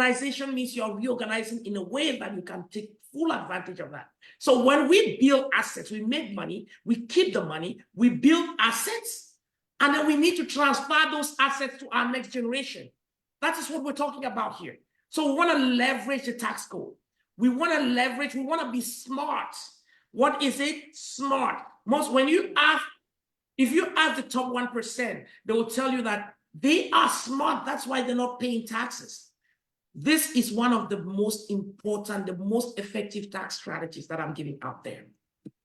reorganization means you're reorganizing in a way that you can take full advantage of that. So when we build assets, we make money, we keep the money, we build assets, and then we need to transfer those assets to our next generation. That is what we're talking about here. So we want to leverage the tax code. We want to leverage, we want to be smart. What is it? Smart. If you ask the top 1%, they will tell you that they are smart. That's why they're not paying taxes. This is one of the most important, the most effective tax strategies that I'm giving out there.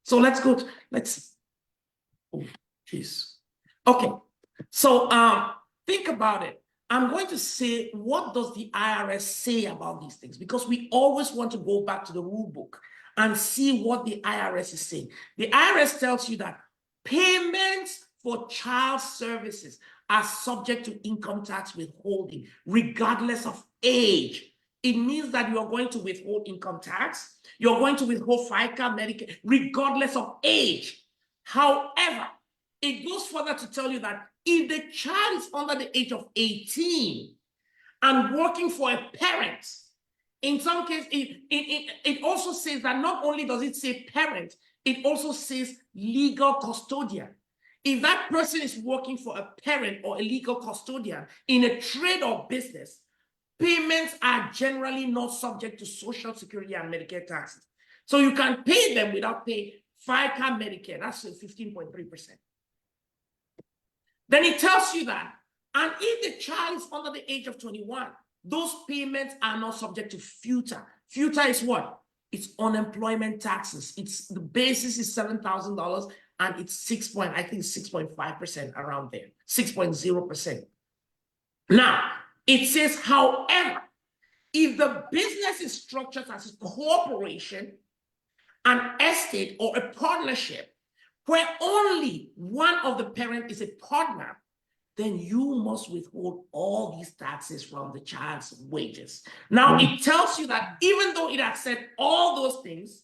So let's go. Oh, jeez. Okay. So think about it. I'm going to say, what does the IRS say about these things? Because we always want to go back to the rule book and see what the IRS is saying. The IRS tells you that payments for child services are subject to income tax withholding, regardless of age. It means that you are going to withhold income tax, you're going to withhold FICA, Medicare, regardless of age. However, it goes further to tell you that if the child is under the age of 18 and working for a parent, in some cases, it also says that not only does it say parent, it also says legal custodian. If that person is working for a parent or a legal custodian in a trade or business, payments are generally not subject to Social Security and Medicare taxes. So you can pay them without paying FICA, Medicare. That's 15.3%. Then it tells you that, and if the child is under the age of 21, those payments are not subject to FUTA. FUTA is what? It's unemployment taxes. The basis is $7,000 and it's 6.5% around there, 6.0%. Now, it says, however, if the business is structured as a corporation, an estate, or a partnership, where only one of the parents is a partner, then you must withhold all these taxes from the child's wages. Now, it tells you that even though it has said all those things,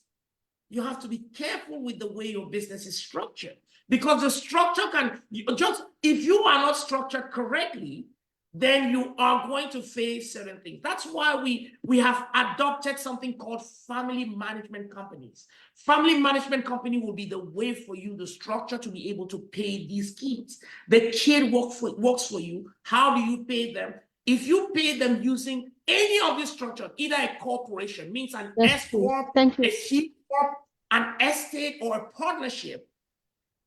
you have to be careful with the way your business is structured, because the structure if you are not structured correctly, then you are going to face certain things. That's why we have adopted something called family management companies. Family management company will be the way for you, the structure to be able to pay these kids. The kid works for you. How do you pay them? If you pay them using any of these structures, either a corporation, means an S corp, a C corp, an estate, or a partnership,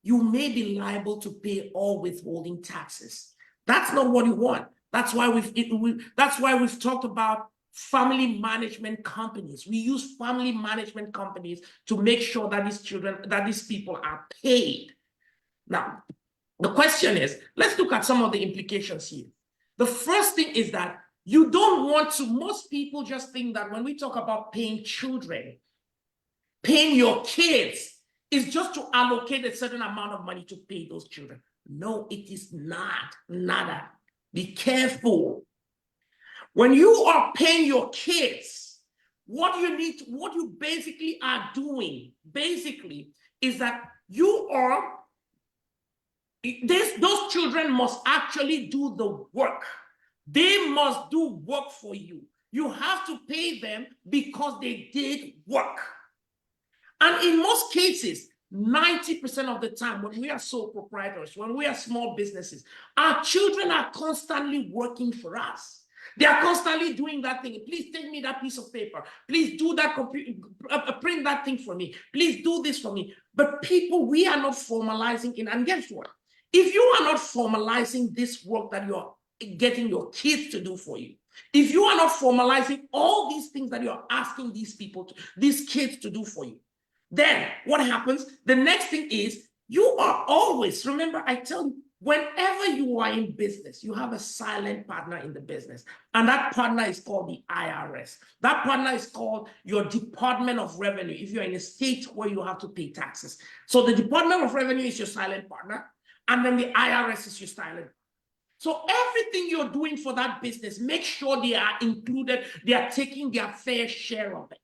you may be liable to pay all withholding taxes. That's not what you want. That's why we've talked about family management companies. We use family management companies to make sure that these people are paid. Now, the question is, let's look at some of the implications here. The first thing is that you don't want to, most people just think that when we talk about paying children, paying your kids is just to allocate a certain amount of money to pay those children. No, it is not. Nada. Be careful. When you are paying your kids, what you basically are doing, is that those children must actually do the work. They must do work for you. You have to pay them because they did work. And in most cases, 90% of the time, when we are sole proprietors, when we are small businesses, our children are constantly working for us. They are constantly doing that thing. Please take me that piece of paper. Please do that, print that thing for me. Please do this for me. But people, we are not formalizing it. And guess what? If you are not formalizing this work that you're getting your kids to do for you, if you are not formalizing all these things that you're asking these kids to do for you, then what happens? The next thing is you are always, remember, I tell you, whenever you are in business, you have a silent partner in the business. And that partner is called the IRS. That partner is called your Department of Revenue if you're in a state where you have to pay taxes. So the Department of Revenue is your silent partner, and then the IRS is your silent. So everything you're doing for that business, make sure they are included, they are taking their fair share of it.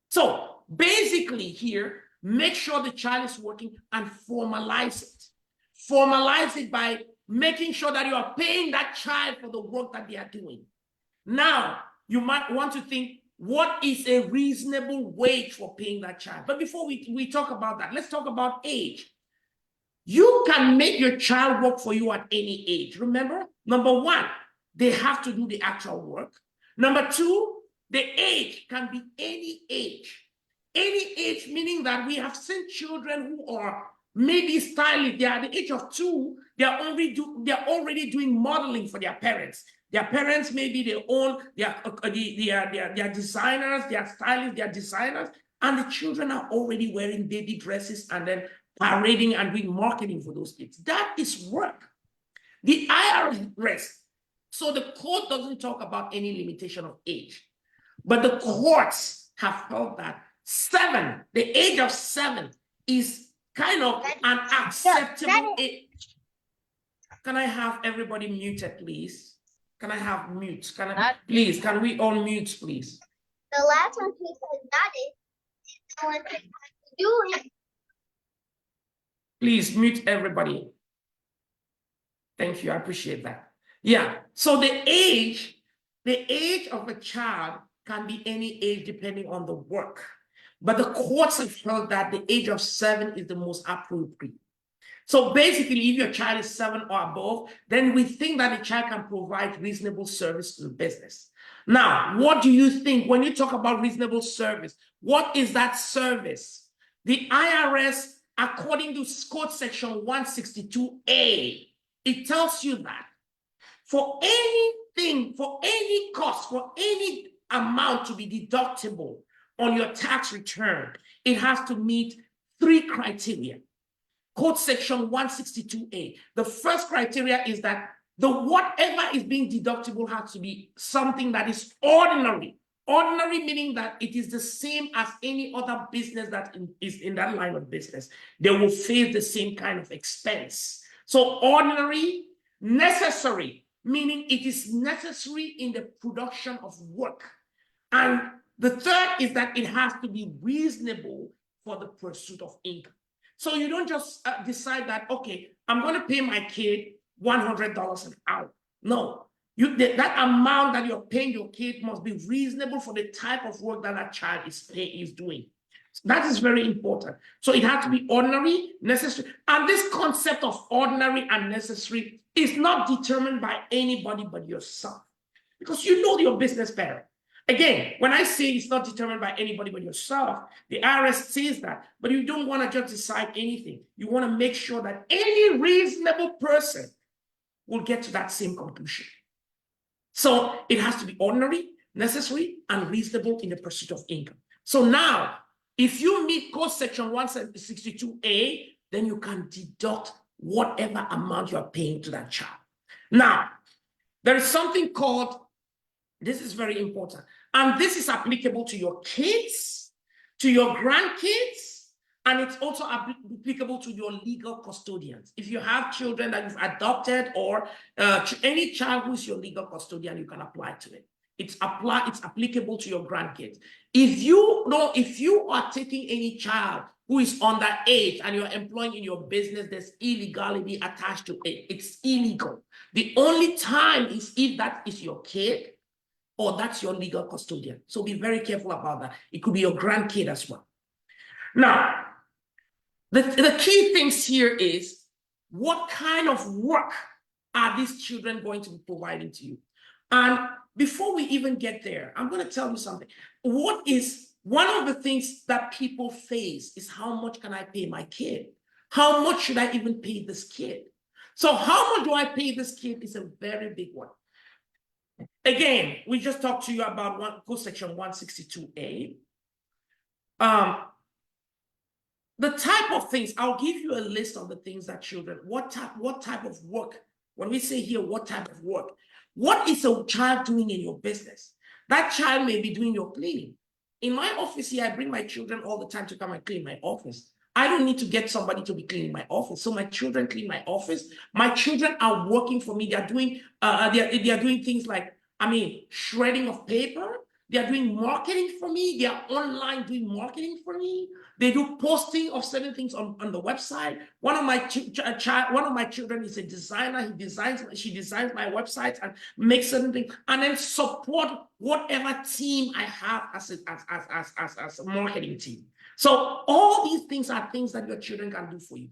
So basically here, make sure the child is working and formalize it. Formalize it by making sure that you are paying that child for the work that they are doing. Now, you might want to think, what is a reasonable wage for paying that child? But before we talk about that, let's talk about age. You can make your child work for you at any age. Remember, number one, they have to do the actual work. Number two, the age can be any age. Any age, meaning that we have seen children who are maybe stylish. They are at the age of 2, they're already doing modeling for their parents. Their parents, maybe they own, they are designers, they are stylists, they are designers, and the children are already wearing baby dresses and then parading and doing marketing for those kids. That is work. The IRS, so the code doesn't talk about any limitation of age, but the courts have held that 7, the age of 7 is kind of an acceptable age. Can I have everybody muted, please? Can I have mute? Please, can we all mute, please? The last one he said that is do it. Please mute everybody. Thank you, I appreciate that. Yeah, so the age of a child can be any age depending on the work. But the courts have held that the age of 7 is the most appropriate. So basically, if your child is 7 or above, then we think that the child can provide reasonable service to the business. Now, what do you think when you talk about reasonable service? What is that service? The IRS, according to Code Section 162A, it tells you that for anything, for any cost, for any amount to be deductible on your tax return, it has to meet 3 criteria. Code Section 162A. The first criteria is that the whatever is being deductible has to be something that is ordinary. Ordinary meaning that it is the same as any other business that is in that line of business. They will face the same kind of expense. So ordinary, necessary, meaning it is necessary in the production of work. And the third is that it has to be reasonable for the pursuit of income. So you don't just decide that, okay, I'm going to pay my kid $100 an hour. No, that amount that you're paying your kid must be reasonable for the type of work that child is doing. So that is very important. So it has to be ordinary, necessary. And this concept of ordinary and necessary is not determined by anybody but yourself, because you know your business better. Again, when I say it's not determined by anybody but yourself, the IRS says that, but you don't want to just decide anything. You want to make sure that any reasonable person will get to that same conclusion. So it has to be ordinary, necessary, and reasonable in the pursuit of income. So now, if you meet Code Section 162A, then you can deduct whatever amount you are paying to that child. Now, there is something called, this is very important, and this is applicable to your kids, to your grandkids, and it's also applicable to your legal custodians. If you have children that you've adopted or any child who's your legal custodian, you can apply to it. It's applicable to your grandkids. If you are taking any child who is underage and you're employing in your business, there's illegality attached to it. It's illegal. The only time is if that is your kid or that's your legal custodian. So be very careful about that. It could be your grandkid as well. Now, the key things here is, what kind of work are these children going to be providing to you? And before we even get there, I'm going to tell you something. One of the things that people face is, how much can I pay my kid? How much should I even pay this kid? So how much do I pay this kid is a very big one. Again, we just talked to you about Code Section 162A. The type of things, I'll give you a list of the things that children, what type of work, when we say here, what type of work, what is a child doing in your business? That child may be doing your cleaning. In my office here, I bring my children all the time to come and clean my office. I don't need to get somebody to be cleaning my office. So my children clean my office. My children are working for me. They're doing, they're doing things like, shredding of paper. They are doing marketing for me. They are online doing marketing for me. They do posting of certain things on the website. One of my children is a designer. She designs my website and makes certain things, and then support whatever team I have as a marketing team. So all these things are things that your children can do for you.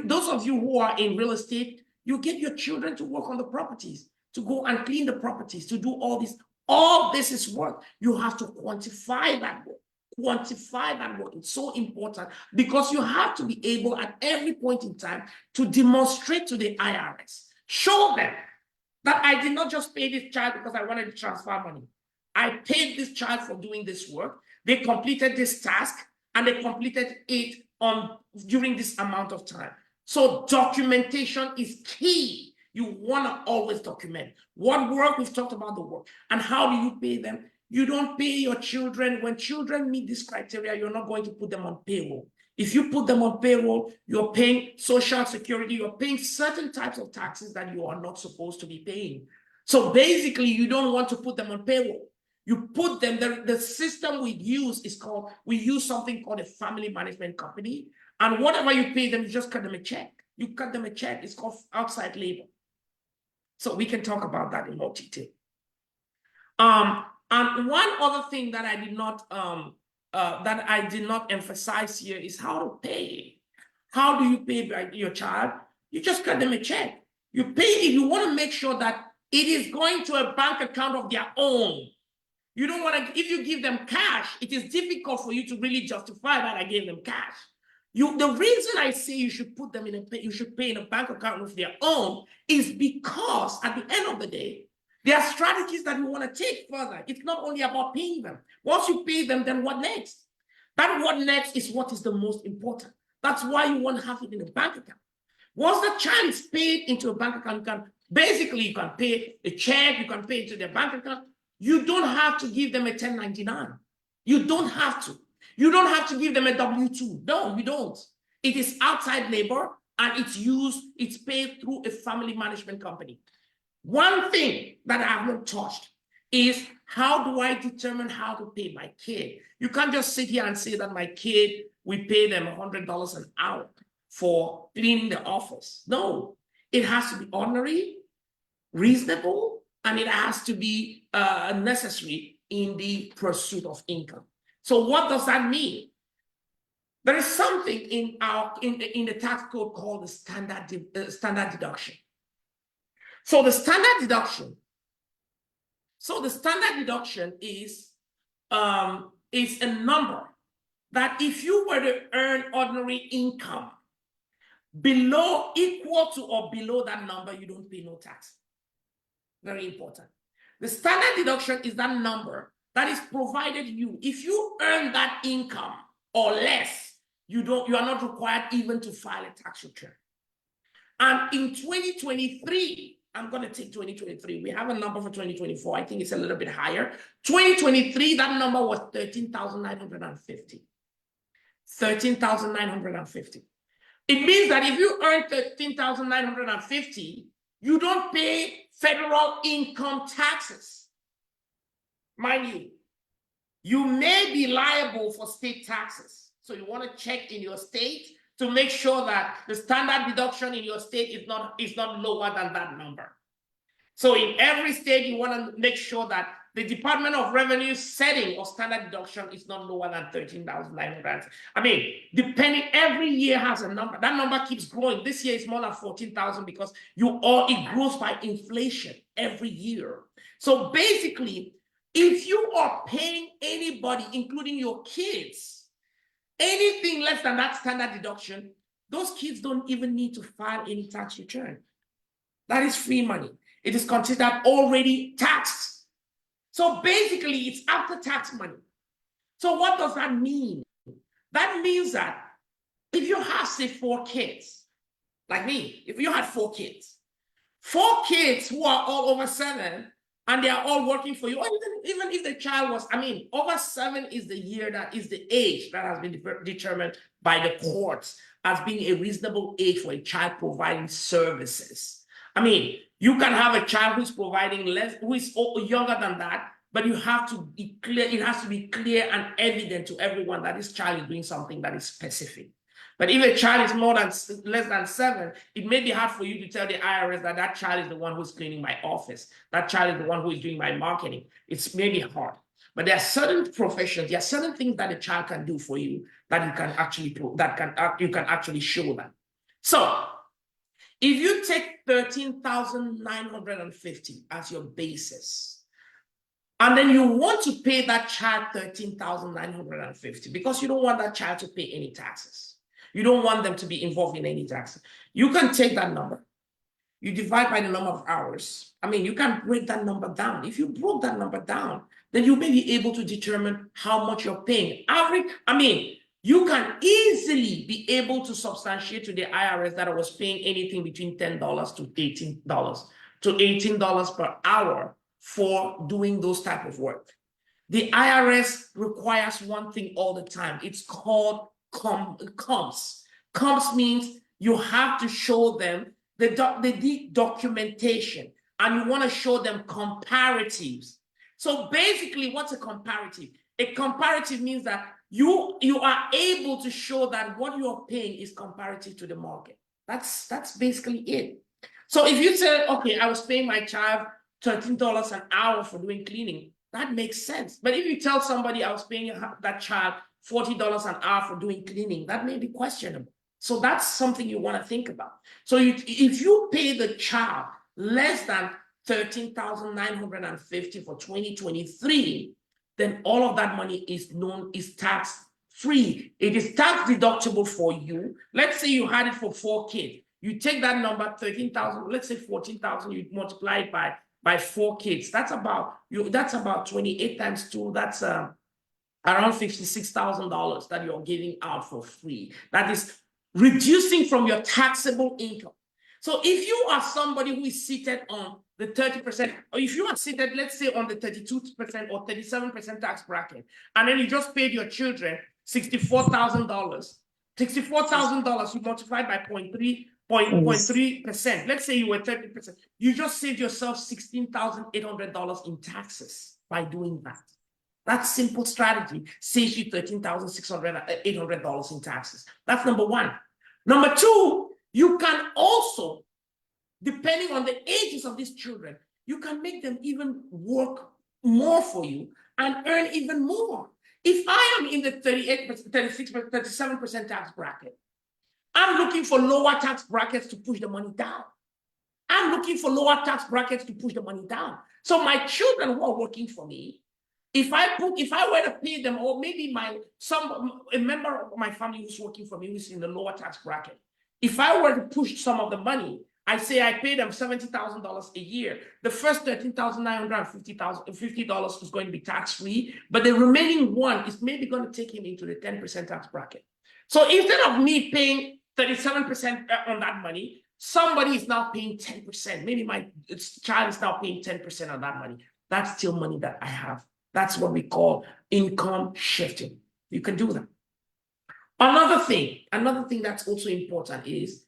Those of you who are in real estate, you get your children to work on the properties, to go and clean the properties, to do all this. All this is work. You have to quantify that work. Quantify that work. It's so important because you have to be able at every point in time to demonstrate to the IRS, show them that I did not just pay this child because I wanted to transfer money. I paid this child for doing this work. They completed this task and they completed it during this amount of time. So documentation is key. You want to always document what work. We've talked about the work. And how do you pay them? You don't pay your children. When children meet this criteria, you're not going to put them on payroll. If you put them on payroll, you're paying Social Security, you're paying certain types of taxes that you are not supposed to be paying. So basically, you don't want to put them on payroll. You put them, the system we use something called a family management company. And whatever you pay them, you just cut them a check. You cut them a check. It's called outside labor. So we can talk about that in more detail. And one other thing that I did not emphasize here is how to pay. How do you pay your child? You just cut them a check. You pay it. You want to make sure that it is going to a bank account of their own. You don't want to, if you give them cash, it is difficult for you to really justify that I gave them cash. The reason I say you should put them you should pay in a bank account of their own is because at the end of the day, there are strategies that we want to take further. It's not only about paying them. Once you pay them, then what next? That what next is what is the most important. That's why you want to have it in a bank account. Once the child is paid into a bank account, you can pay a check, you can pay into their bank account. You don't have to give them a 1099. You don't have to. You don't have to give them a W-2. No, you don't. It is outside labor and it's paid through a family management company. One thing that I have not touched is how do I determine how to pay my kid? You can't just sit here and say that my kid, we pay them $100 an hour for cleaning the office. No, it has to be ordinary, reasonable, and it has to be necessary in the pursuit of income. So what does that mean? There is something in the tax code called the standard deduction. So the standard deduction is a number that if you were to earn ordinary income equal to or below that number, you don't pay no tax. Very important. The standard deduction is that number that is provided you. If you earn that income or less, you are not required even to file a tax return. And in 2023, I'm going to take 2023. We have a number for 2024. I think it's a little bit higher. 2023, that number was 13,950. 13,950. It means that if you earn 13,950, you don't pay federal income taxes. Mind you, you may be liable for state taxes. So you want to check in your state to make sure that the standard deduction in your state is not lower than that number. So in every state, you want to make sure that the Department of Revenue setting of standard deduction is not lower than 13,900. I mean, depending, every year has a number. That number keeps growing. This year it's more than 14,000 because it grows by inflation every year. So basically, if you are paying anybody, including your kids, anything less than that standard deduction, those kids don't even need to file any tax return. That is free money. It is considered already taxed. So basically, it's after-tax money. So what does that mean? That means that if you have, say, 4 kids, like me, if you had 4 kids who are all over 7, and they are all working for you, or even if the child was, over 7 is the age that has been determined by the courts as being a reasonable age for a child providing services. You can have a child who's providing who is younger than that, but you have to be clear. It has to be clear and evident to everyone that this child is doing something that is specific. But if a child is less than 7, it may be hard for you to tell the IRS that that child is the one who's cleaning my office. That child is the one who is doing my marketing. It's maybe hard. But there are certain professions, there are certain things that a child can do for you that you can actually show them. So if you take 13,950 as your basis, and then you want to pay that child 13,950 because you don't want that child to pay any taxes. You don't want them to be involved in any taxes. You can take that number. You divide by the number of hours. I mean, you can break that number down. If you broke that number down, then you may be able to determine how much you're paying. You can easily be able to substantiate to the IRS that I was paying anything between $10 to $18 per hour for doing those type of work. The IRS requires one thing all the time. It's called comps. Comps means you have to show them the documentation, and you want to show them comparatives. So basically, what's a comparative? A comparative means that you are able to show that what you are paying is comparative to the market. That's basically it. So if you say, okay, I was paying my child $13 an hour for doing cleaning, that makes sense. But if you tell somebody I was paying that child $40 an hour for doing cleaning, that may be questionable. So that's something you want to think about. So if you pay the child less than 13,950 for 2023, then all of that money is tax free. It is tax deductible for you. Let's say you had it for 4 kids. You take that number, 13,000, let's say 14,000, you multiply it by 4 kids. That's about 28 times 2. That's around $56,000 that you're giving out for free. That is reducing from your taxable income. So if you are somebody who is seated on the 30%, or if you are seated, let's say, on the 32% or 37% tax bracket, and then you just paid your children $64,000, you multiplied by 0.3%. Let's say you were 30%. You just saved yourself $16,800 in taxes by doing that. That simple strategy saves you $13,800 in taxes. That's number one. Number two, you can also, depending on the ages of these children, you can make them even work more for you and earn even more. If I am in the 38%, 36%, 37% tax bracket, I'm looking for lower tax brackets to push the money down. I'm looking for lower tax brackets to push the money down. So my children who are working for me, if I were to pay them, or maybe a member of my family who's working for me who's in the lower tax bracket, if I were to push some of the money, I say I pay them $70,000 a year. The first $13,950 is going to be tax-free, but the remaining one is maybe going to take him into the 10% tax bracket. So instead of me paying 37% on that money, somebody is now paying 10%. Maybe my child is now paying 10% on that money. That's still money that I have. That's what we call income shifting. You can do that. Another thing that's also important is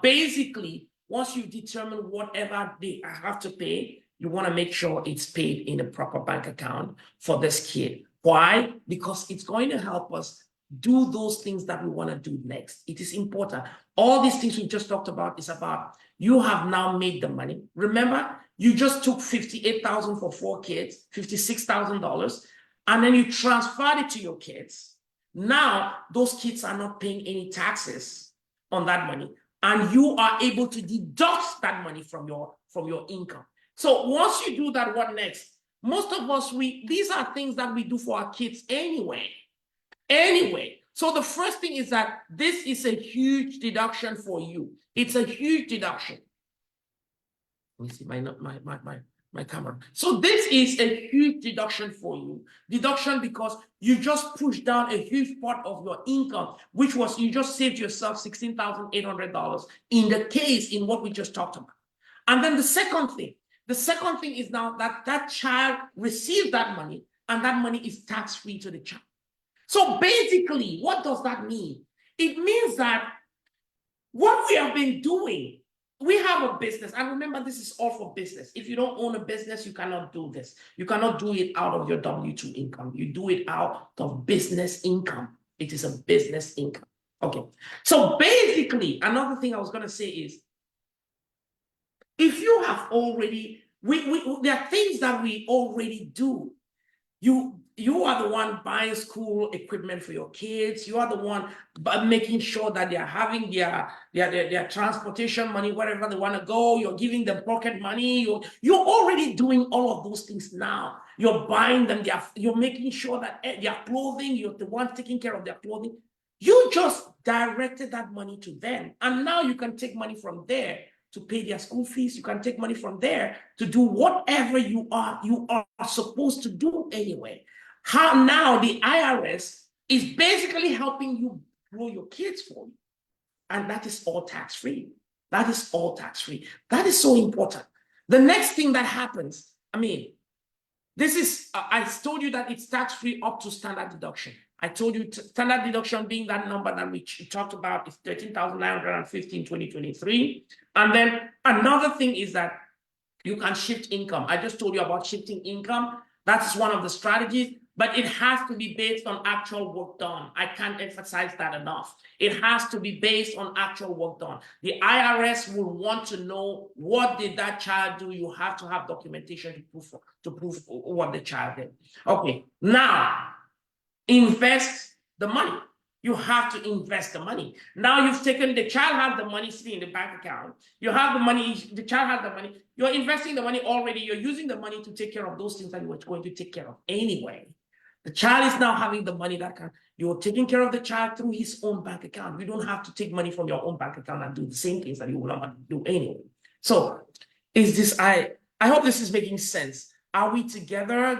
basically, once you determine whatever they have to pay, you want to make sure it's paid in a proper bank account for this kid. Why? Because it's going to help us do those things that we want to do next. It is important. All these things we just talked about is about you have now made the money. Remember, you just took $58,000 for 4 kids, $56,000, and then you transferred it to your kids. Now, those kids are not paying any taxes on that money, and you are able to deduct that money from your income. So once you do that, what next? Most of us, these are things that we do for our kids anyway. So the first thing is that this is a huge deduction for you. It's a huge deduction. Let me see my camera. So this is a huge deduction for you. Deduction because you just pushed down a huge part of your income, which was you just saved yourself $16,800 in what we just talked about. And then the second thing is now that child receives that money, and that money is tax-free to the child. So basically, what does that mean? It means that what we have been doing we have a business, and remember, this is all for business. If you don't own a business, you cannot do this. You cannot do it out of your W-2 income. You do it out of business income. It is a business income. Okay. So basically, another thing I was going to say is, if you have already, there are things that we already do. You are the one buying school equipment for your kids. You are the one making sure that they're having their transportation money wherever they want to go. You're giving them pocket money. You're already doing all of those things now. You're buying them. You're making sure that their clothing, you're the one taking care of their clothing. You just directed that money to them, and now you can take money from there to pay their school fees. You can take money from there to do whatever you are supposed to do anyway. How now the IRS is basically helping you grow your kids for you. And that is all tax-free. That is all tax-free. That is so important. The next thing that happens, this is, I told you that it's tax-free up to standard deduction. I told you standard deduction being that number that we talked about is $13,950 in 2023. And then another thing is that you can shift income. I just told you about shifting income. That's one of the strategies, but it has to be based on actual work done. I can't emphasize that enough. It has to be based on actual work done. The IRS will want to know, what did that child do? You have to have documentation to prove what the child did. Okay, now invest the money. You have to invest the money. Now you've taken, the child has the money sitting in the bank account. You have the money, the child has the money. You're investing the money already. You're using the money to take care of those things that you were going to take care of anyway. The child is now having the money you're taking care of the child through his own bank account. You don't have to take money from your own bank account and do the same things that you will not do anyway. So I hope this is making sense. Are we together? I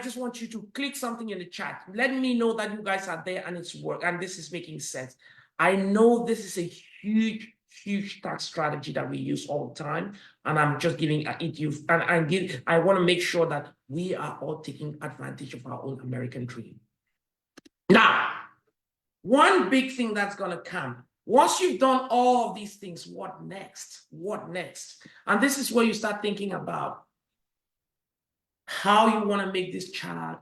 just want you to click something in the chat. Let me know that you guys are there and it's work and this is making sense. I know this is a huge tax strategy that we use all the time, and I'm just giving it I want to make sure that we are all taking advantage of our own American dream. Now, one big thing that's going to come, once you've done all of these things, what next? What next? And this is where you start thinking about how you want to make this child,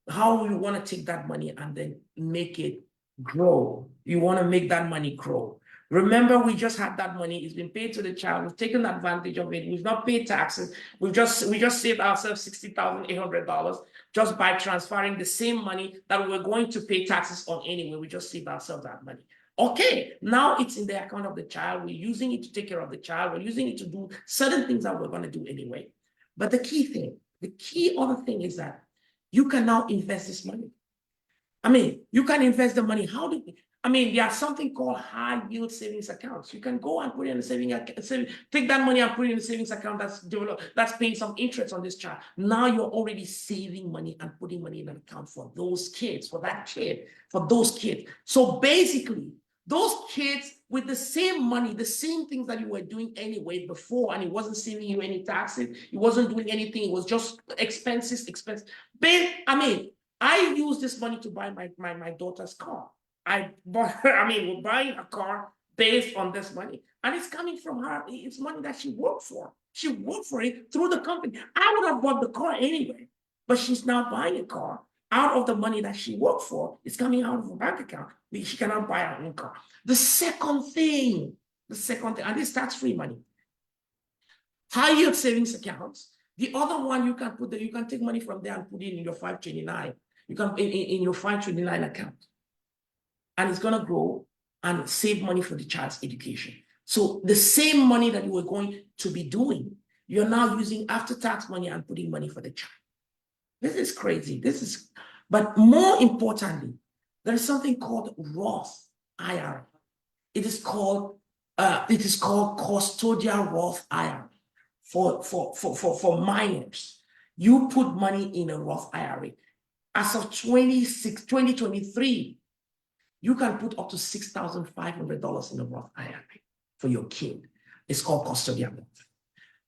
how you want to take that money and then make it grow. You want to make that money grow. Remember, we just had that money. It's been paid to the child. We've taken advantage of it. We've not paid taxes. We just saved ourselves $60,800 just by transferring the same money that we were going to pay taxes on anyway. We just saved ourselves that money. Okay, now it's in the account of the child. We're using it to take care of the child. We're using it to do certain things that we're going to do anyway. But the key other thing is that you can now invest this money. You can invest the money. There's something called high yield savings accounts. You can go and put it in a savings account, take that money and put it in a savings account that's paying some interest on this child. Now you're already saving money and putting money in an account for those kids, for those kids. So basically, those kids with the same money, the same things that you were doing anyway before, and it wasn't saving you any taxes, it wasn't doing anything, it was just expenses. I use this money to buy my daughter's car. We're buying a car based on this money. And it's coming from her. It's money that she worked for. She worked for it through the company. I would have bought the car anyway. But she's now buying a car out of the money that she worked for. It's coming out of her bank account. She cannot buy her own car. The second thing, and this tax-free money. High yield savings accounts. The other one, you can take money from there and put it in your 529. You can in your 529 account. And it's going to grow and save money for the child's education. So the same money that you were going to be doing, you're now using after-tax money and putting money for the child. This is crazy. But more importantly, there is something called Roth IRA. It is called custodial Roth IRA for minors. You put money in a Roth IRA. As of 2023, you can put up to $6,500 in a Roth IRA for your kid. It's called custodial Roth.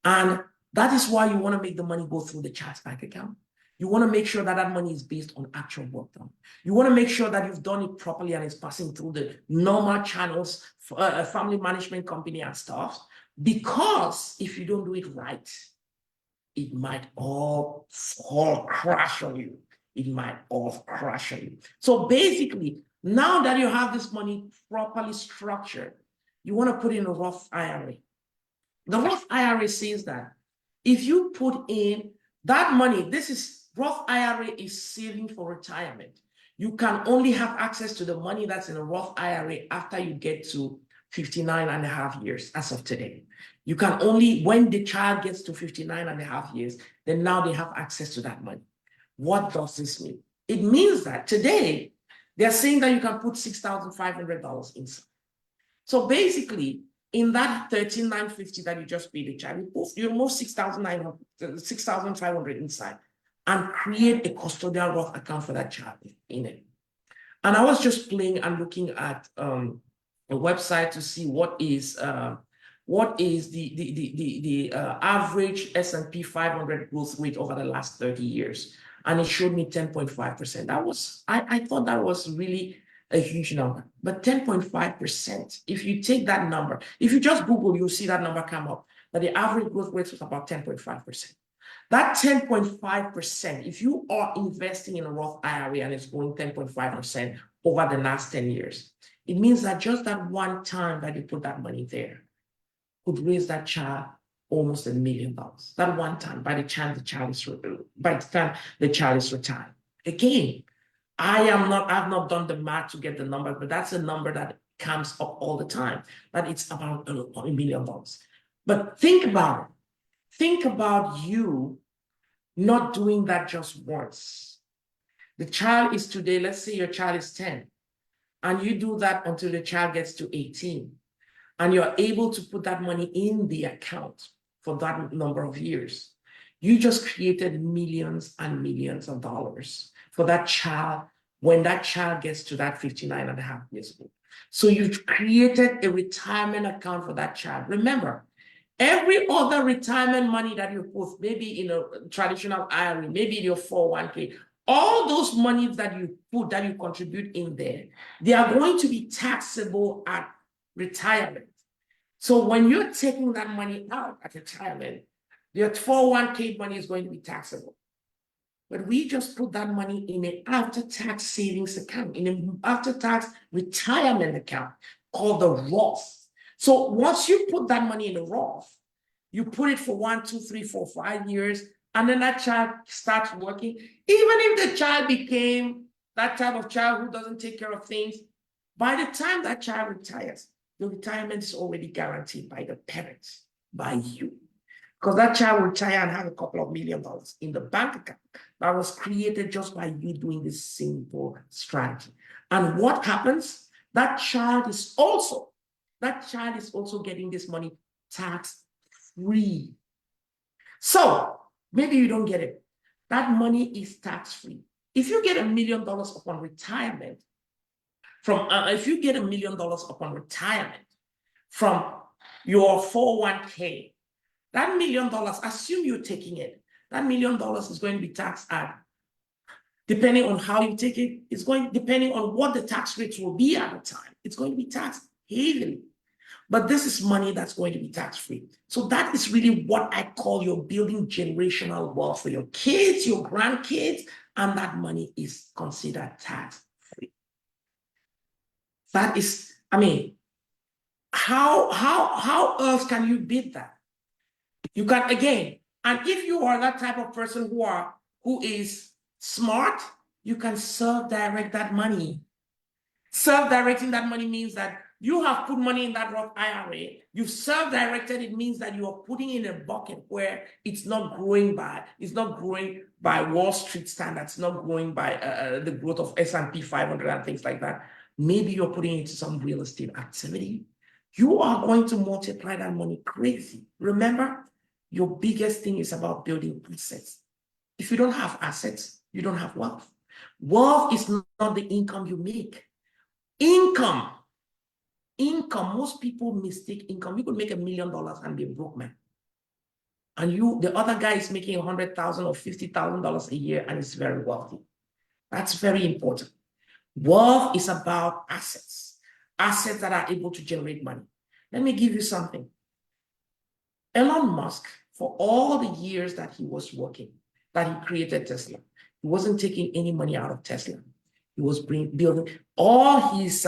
And that is why you want to make the money go through the child's bank account. You want to make sure that that money is based on actual work done. You want to make sure that you've done it properly and it's passing through the normal channels, family management company and stuff. Because if you don't do it right, it might all fall crash on you. It might all crash on you. So basically, now that you have this money properly structured, you want to put in a Roth IRA. The Roth IRA says that if you put in that money, this is Roth IRA is saving for retirement. You can only have access to the money that's in a Roth IRA after you get to 59 and a half years as of today. You can only, when the child gets to 59 and a half years, then now they have access to that money. What does this mean? It means that today, they're saying that you can put $6,500 inside. So basically, in that $13,950 that you just paid the child, you remove $6,500 inside and create a custodial Roth account for that child in it. And I was just playing and looking at a website to see what is the average S&P 500 growth rate over the last 30 years. And it showed me 10.5%. That was, I thought that was really a huge number, but 10.5%, if you take that number, if you just Google, you'll see that number come up, that the average growth rate was about 10.5%. That 10.5%, if you are investing in a Roth IRA and it's growing 10.5% over the last 10 years, it means that just that one time that you put that money there could raise that child almost $1 million. That one time, by the time the child is retired. Again, I've not done the math to get the number, but that's a number that comes up all the time, that it's about $1 million. But think about it. Think about you not doing that just once. The child is today, let's say your child is 10, and you do that until the child gets to 18, and you're able to put that money in the account for that number of years. You just created millions and millions of dollars for that child when that child gets to that 59 and a half years old. So you've created a retirement account for that child. Remember, every other retirement money that you put, maybe in a traditional IRA, maybe in your 401k, all those monies that you put, that you contribute in there, they are going to be taxable at retirement. So when you're taking that money out at retirement, your 401k money is going to be taxable. But we just put that money in an after-tax savings account, in an after-tax retirement account called the Roth. So once you put that money in the Roth, you put it for 1, 2, 3, 4, 5 years, and then that child starts working. Even if the child became that type of child who doesn't take care of things, by the time that child retires, the retirement is already guaranteed by the parents, by you. Because that child will retire and have a couple of $1 million in the bank account that was created just by you doing this simple strategy. And what happens? That child is also getting this money tax-free. So maybe you don't get it. That money is tax-free. If you get $1 million upon retirement from your 401k, that $1 million, assume you're taking it, that $1 million is going to be taxed at, depending on how you take it, depending on what the tax rates will be at the time, it's going to be taxed heavily. But this is money that's going to be tax-free. So that is really what I call your building generational wealth for your kids, your grandkids, and that money is considered tax-free. That is, I mean, how else can you beat that? You can, again, and if you are that type of person who is smart, you can self-direct that money. Self-directing that money means that you have put money in that Roth IRA. You've self-directed. It means that you are putting in a bucket where it's not growing by Wall Street standards, not growing by the growth of S&P 500 and things like that. Maybe you're putting it into some real estate activity. You are going to multiply that money crazy. Remember, your biggest thing is about building assets. If you don't have assets, you don't have wealth. Wealth is not the income you make. Income, most people mistake income. You could make $1 million and be a broke man. and the other guy is making $100,000 or $50,000 a year and is very wealthy. That's very important. Wealth is about assets that are able to generate money. Let me give you something. Elon Musk, for all the years that he was working, that he created Tesla, he wasn't taking any money out of Tesla. He was building all his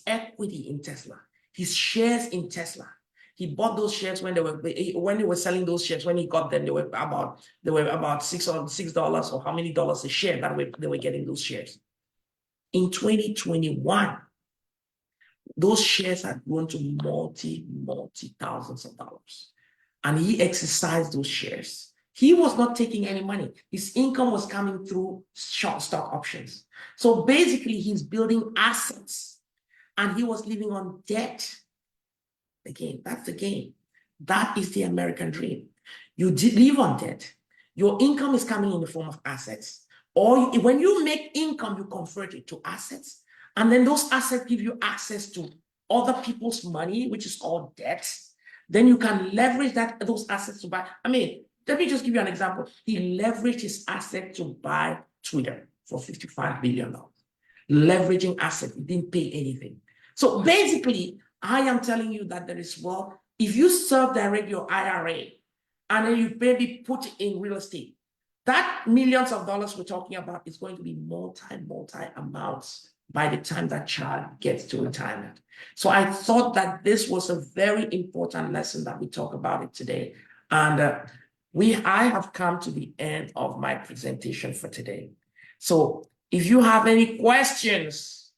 equity in Tesla, his shares in Tesla. He bought those shares when they were selling those shares. When he got them, they were about $6 or how many dollars a share that they were getting those shares. In 2021, those shares had grown to multi thousands of dollars, and he exercised those shares. He was not taking any money. His income was coming through short stock options. So basically, he's building assets, and he was living on debt. Again, that's the game. That is the American dream. You live on debt. Your income is coming in the form of assets. Or when you make income, you convert it to assets. And then those assets give you access to other people's money, which is called debt. Then you can leverage those assets to buy. I mean, let me just give you an example. He leveraged his asset to buy Twitter for $55 billion. Leveraging asset, he didn't pay anything. So basically, I am telling you that there is wealth. If you self-direct your IRA and then you maybe put it in real estate, that millions of dollars we're talking about is going to be multi amounts by the time that child gets to retirement. So I thought that this was a very important lesson that we talk about it today. And I have come to the end of my presentation for today. So if you have any questions,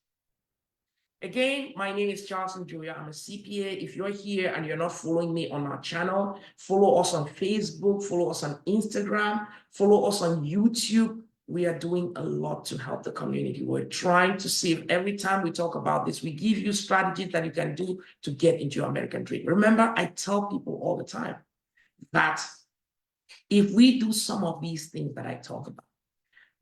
again, my name is Charles Njoya. I'm a CPA. If you're here and you're not following me on our channel, follow us on Facebook, follow us on Instagram, follow us on YouTube. We are doing a lot to help the community. We're trying to save. Every time we talk about this, we give you strategies that you can do to get into your American dream. Remember, I tell people all the time that if we do some of these things that I talk about,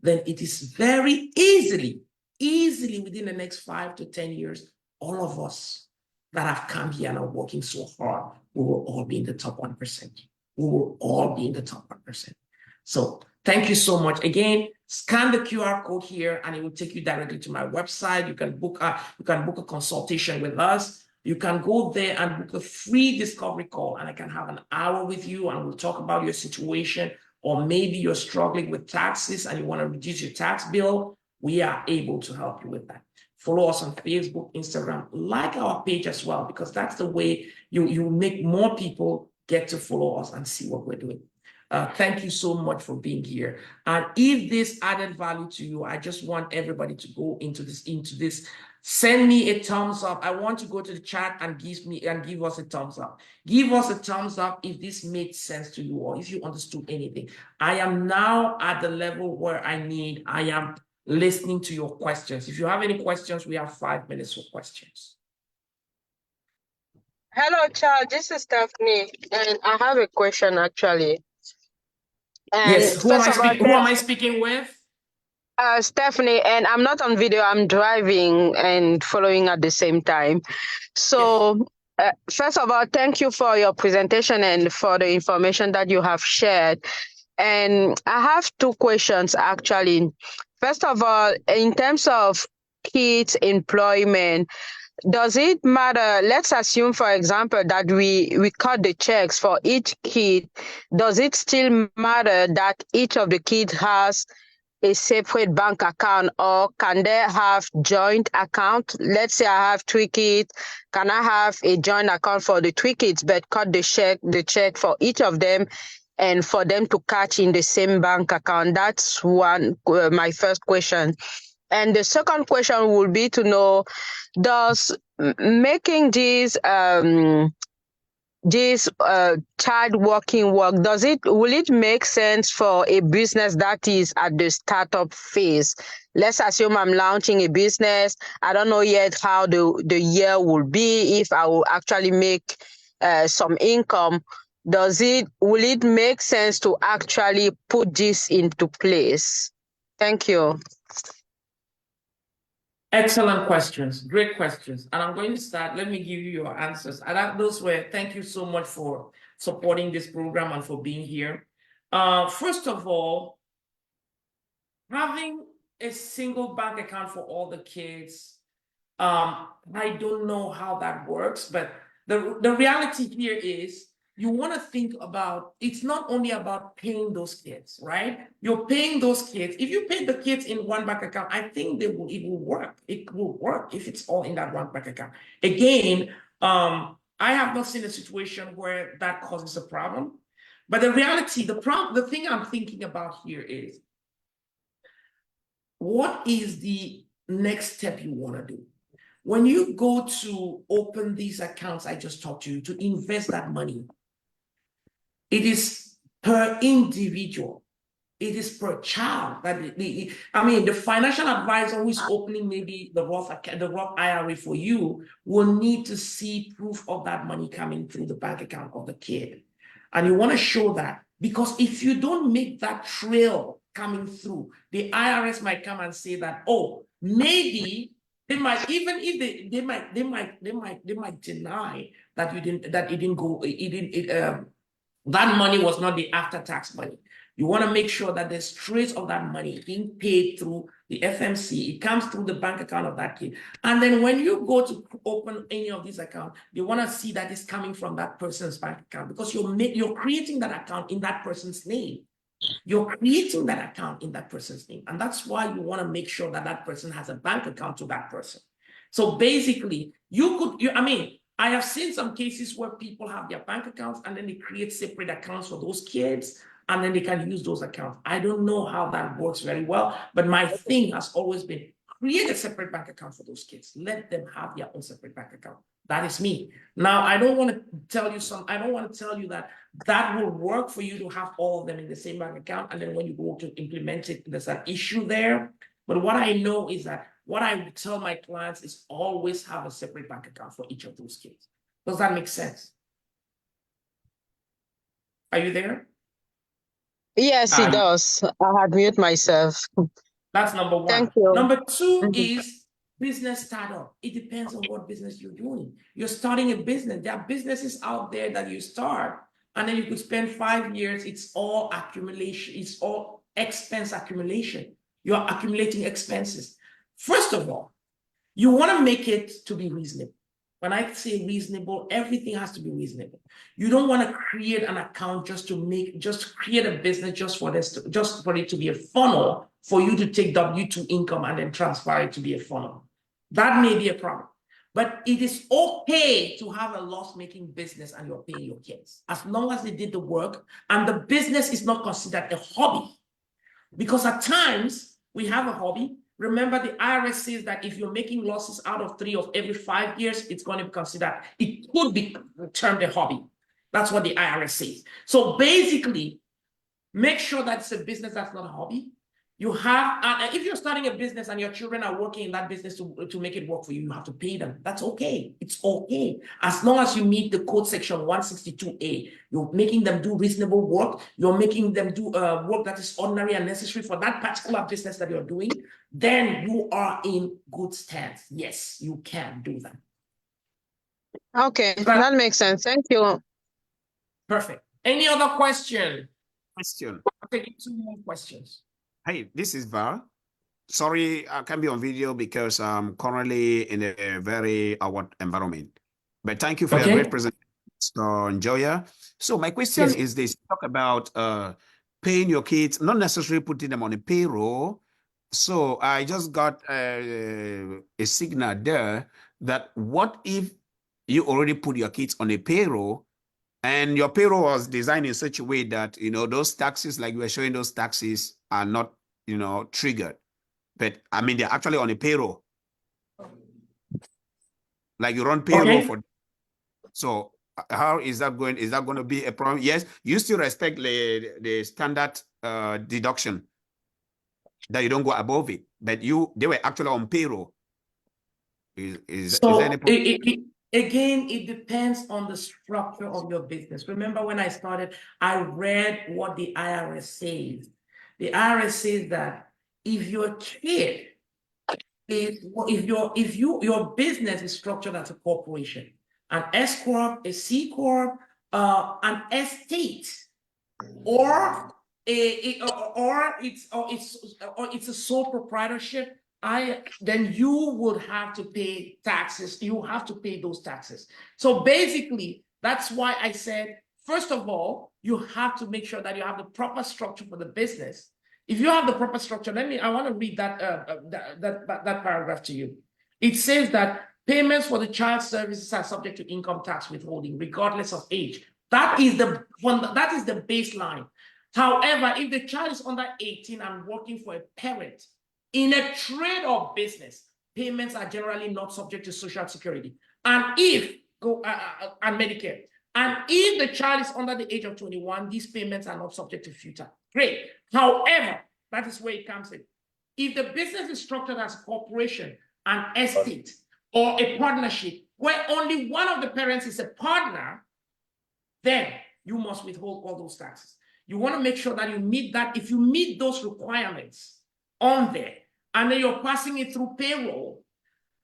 then it is very easily within the next 5 to 10 years, all of us that have come here and are working so hard, we will all be in the top 1%. We will all be in the top 1%. So thank you so much. Again, scan the QR code here and it will take you directly to my website. You can book a consultation with us. You can go there and book a free discovery call, and I can have an hour with you and we'll talk about your situation. Or maybe you're struggling with taxes and you want to reduce your tax bill. We are able to help you with that. Follow us on Facebook, Instagram, like our page as well, because that's the way you make more people get to follow us and see what we're doing. Thank you so much for being here. And if this added value to you, I just want everybody to go into this. Send me a thumbs up. I want to go to the chat and give us a thumbs up. Give us a thumbs up if this made sense to you or if you understood anything. I am now at the level where I am listening to your questions. If you have any questions, we have 5 minutes for questions. Hello, Charles. This is Stephanie, and I have a question actually. And yes, who am I speaking with? Stephanie, and I'm not on video. I'm driving and following at the same time. So, yes. First of all, thank you for your presentation and for the information that you have shared. And I have 2 questions actually. First of all, in terms of kids' employment, does it matter? Let's assume, for example, that we cut the checks for each kid. Does it still matter that each of the kids has a separate bank account, or can they have joint account? Let's say I have 3 kids. Can I have a joint account for the 3 kids, but cut the check for each of them and for them to catch in the same bank account? That's my first question. And the second question would be to know, does making this child working work, will it make sense for a business that is at the startup phase? Let's assume I'm launching a business. I don't know yet how the year will be, if I will actually make some income. Will it make sense to actually put this into place? Thank you. Excellent questions, great questions. And I'm going to start, let me give you your answers. And thank you so much for supporting this program and for being here. First of all, having a single bank account for all the kids, I don't know how that works, but the reality here is you want to think about, it's not only about paying those kids, right? You're paying those kids. If you pay the kids in one bank account, I think it will work. It will work if it's all in that one bank account. Again, I have not seen a situation where that causes a problem. But the reality, the thing I'm thinking about here is, what is the next step you want to do? When you go to open these accounts I just talked to you, to invest that money, it is per individual. It is per child. I mean, the financial advisor who is opening maybe the Roth IRA for you will need to see proof of that money coming through the bank account of the kid. And you want to show that, because if you don't make that trail coming through, the IRS might come and say that, oh, maybe they might, even if they might deny that that money was not the after-tax money. You want to make sure that there's trace of that money being paid through the FMC. It comes through the bank account of that kid. And then when you go to open any of these accounts, you want to see that it's coming from that person's bank account, because you're creating that account in that person's name. You're creating that account in that person's name. And that's why you want to make sure that that person has a bank account to that person. So basically, I have seen some cases where people have their bank accounts and then they create separate accounts for those kids, and then they can use those accounts. I don't know how that works very well, but my thing has always been, create a separate bank account for those kids. Let them have their own separate bank account. That is me. Now, I don't want to tell you that will work for you to have all of them in the same bank account, and then when you go to implement it, there's an issue there. But what I know is that what I tell my clients is always have a separate bank account for each of those kids. Does that make sense? Are you there? Yes, it does. I had mute myself. That's number one. Thank you. Number two is business startup. It depends on what business you're doing. You're starting a business. There are businesses out there that you start, and then you could spend 5 years. It's all accumulation. It's all expense accumulation. You're accumulating expenses. First of all, you want to make it to be reasonable. When I say reasonable, everything has to be reasonable. You don't want to create an account just create a business just for it to be a funnel for you to take W-2 income and then transfer it to be a funnel. That may be a problem. But it is okay to have a loss-making business and you're paying your kids, as long as they did the work and the business is not considered a hobby. Because at times we have a hobby. Remember, the IRS says that if you're making losses out of 3 of every 5 years, it's going to be considered, it could be termed a hobby. That's what the IRS says. So basically, make sure that it's a business that's not a hobby. You have, if you're starting a business and your children are working in that business to make it work for you, you have to pay them. That's okay. It's okay. As long as you meet the code section 162A, you're making them do reasonable work. You're making them do work that is ordinary and necessary for that particular business that you're doing. Then you are in good stance. Yes, you can do that. Okay, that makes sense. Thank you. Perfect. Any other question? Question. I'll take 2 more questions. Hey, this is Val. Sorry, I can't be on video because I'm currently in a very awkward environment. But thank you for your great presentation, Njoya. So my question is this: talk about paying your kids, not necessarily putting them on a payroll. So I just got a signal there that what if you already put your kids on a payroll, and your payroll was designed in such a way that, those taxes, like you were showing, those taxes are not, triggered. But I mean, they're actually on a payroll. Like you run payroll for. So how is that going? Is that going to be a problem? Yes, you still respect the standard deduction that you don't go above it, but they were actually on payroll. Is there any problem? Again, it depends on the structure of your business. Remember when I started, I read what the IRS says. The IRS says that if your kid your business is structured as a corporation, an S Corp, a C Corp, an estate or it's a sole proprietorship, then you would have to pay taxes. You have to pay those taxes. So basically, that's why I said, first of all, you have to make sure that you have the proper structure for the business. If you have the proper structure, I want to read that paragraph to you. It says that payments for the child services are subject to income tax withholding, regardless of age. That is the baseline. However, if the child is under 18 and working for a parent in a trade or business, payments are generally not subject to Social Security and Medicare. And if the child is under the age of 21, these payments are not subject to FUTA. Great. However, that is where it comes in. If the business is structured as a corporation, an estate, or a partnership where only one of the parents is a partner, then you must withhold all those taxes. You want to make sure that you meet that. If you meet those requirements on there, and then you're passing it through payroll,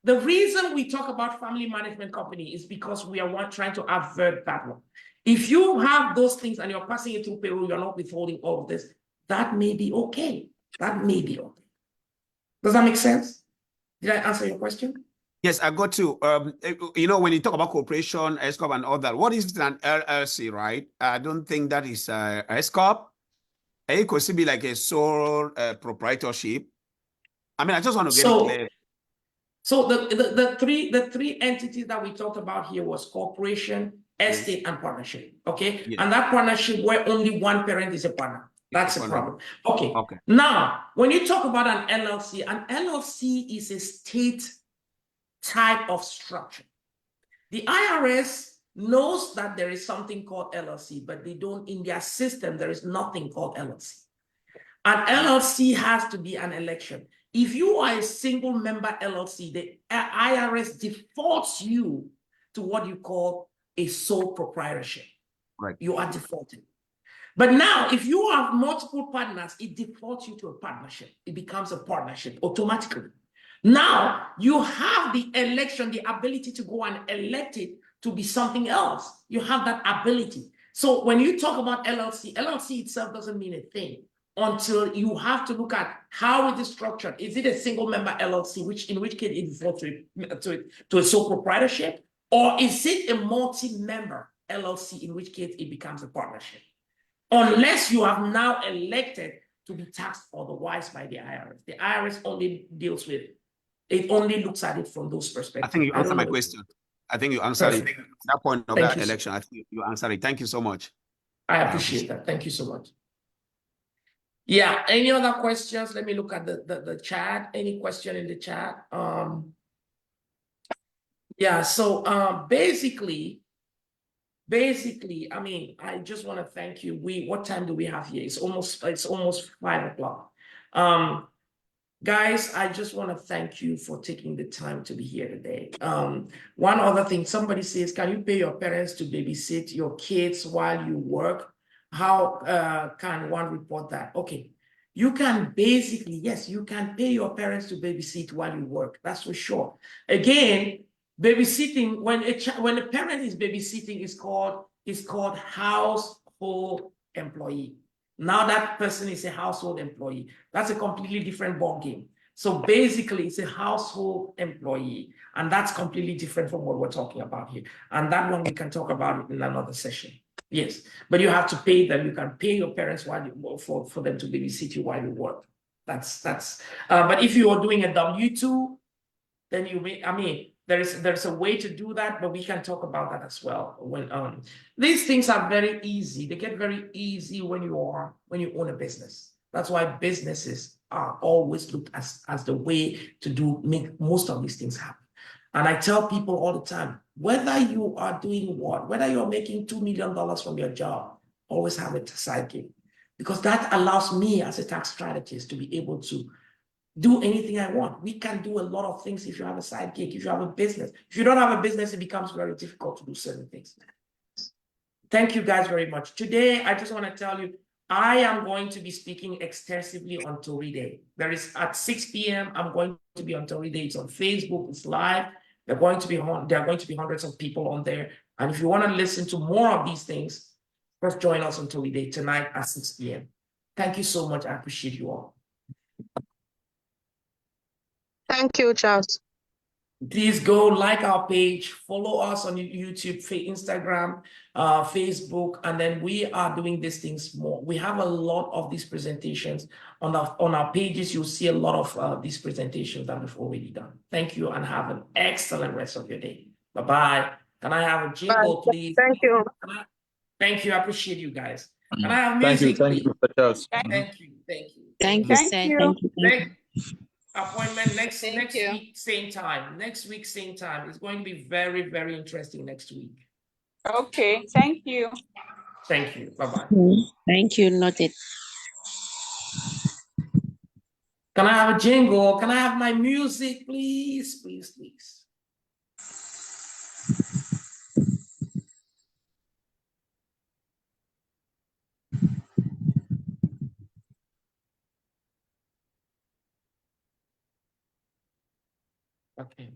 the reason we talk about family management company is because we are trying to avert that one. If you have those things and you're passing it through payroll, you're not withholding all of this, that may be okay. That may be okay. Does that make sense? Did I answer your question? Yes, I got to. When you talk about corporation, S corp, and all that, what is an LLC, right? I don't think that is S corp. It could still be like a sole proprietorship. I mean, I just want to get it clear. So the three entities that we talked about here was corporation, estate, and partnership. Okay, and that partnership where only one parent is a partner. That's a problem. Okay. Now, when you talk about an LLC is a state type of structure. The IRS knows that there is something called LLC, but they don't, in their system, there is nothing called LLC. An LLC has to be an election. If you are a single member LLC, the IRS defaults you to what you call a sole proprietorship. Right. You are defaulted. But now, if you have multiple partners, it defaults you to a partnership. It becomes a partnership automatically. Now, you have the election, the ability to go and elect it to be something else. You have that ability. So when you talk about LLC, LLC itself doesn't mean a thing until you have to look at how it is structured. Is it a single member LLC, in which case it defaults to a sole proprietorship? Or is it a multi-member LLC, in which case it becomes a partnership? Unless you have now elected to be taxed otherwise by the IRS. The IRS only deals with it, only looks at it from those perspectives. I think you answered my question. I think you answered it. That point of that election, I think you answered it. Thank you so much. I appreciate that. Thank you so much. Yeah, any other questions? Let me look at the chat. Any question in the chat? Yeah, so basically, I mean, I just want to thank you. What time do we have here? It's almost 5 o'clock. Guys, I just want to thank you for taking the time to be here today. One other thing, somebody says, can you pay your parents to babysit your kids while you work? How can one report that? Okay, you can basically, yes, you can pay your parents to babysit while you work. That's for sure. Again, babysitting, when a parent is babysitting, is called household employee. Now that person is a household employee. That's a completely different ballgame. So basically, it's a household employee, and that's completely different from what we're talking about here. And that one we can talk about it in another session. Yes, but you have to pay them. You can pay your parents while you work for them to babysit you while you work. But if you are doing a W-2, then there's a way to do that, but we can talk about that as well. When these things are very easy, they get very easy when you own a business. That's why businesses are always looked as the way to make most of these things happen. And I tell people all the time, whether you are doing what, whether you're making $2 million from your job, always have a side gig, because that allows me as a tax strategist to be able to do anything I want. We can do a lot of things if you have a side gig, if you have a business. If you don't have a business, it becomes very difficult to do certain things. Thank you guys very much. Today, I just want to tell you, I am going to be speaking extensively on Tori Day. There is at 6 p.m. I'm going to be on Tori Day. It's on Facebook, it's live. There are going to be hundreds of people on there. And if you want to listen to more of these things, first join us until we day tonight at 6 p.m. Thank you so much. I appreciate you all. Thank you, Charles. Please go like our page, follow us on YouTube, Instagram, Facebook, and then we are doing these things more. We have a lot of these presentations on our pages. You'll see a lot of these presentations that we've already done. Thank you and have an excellent rest of your day. Bye-bye. Can I have a jingle, Bye. please? Thank you. Thank you. I appreciate you guys. Can I have music, Thank you, please? Mr. Charles. Thank you. Thank you. Thank you, sir. Thank you. Next appointment next Thank you. week, same time. Next week, same time. It's going to be very, very interesting next week. Okay, thank you. Thank you. Bye-bye. Thank you, noted. Can I have a jingle? Can I have my music, please? Please, please. Okay.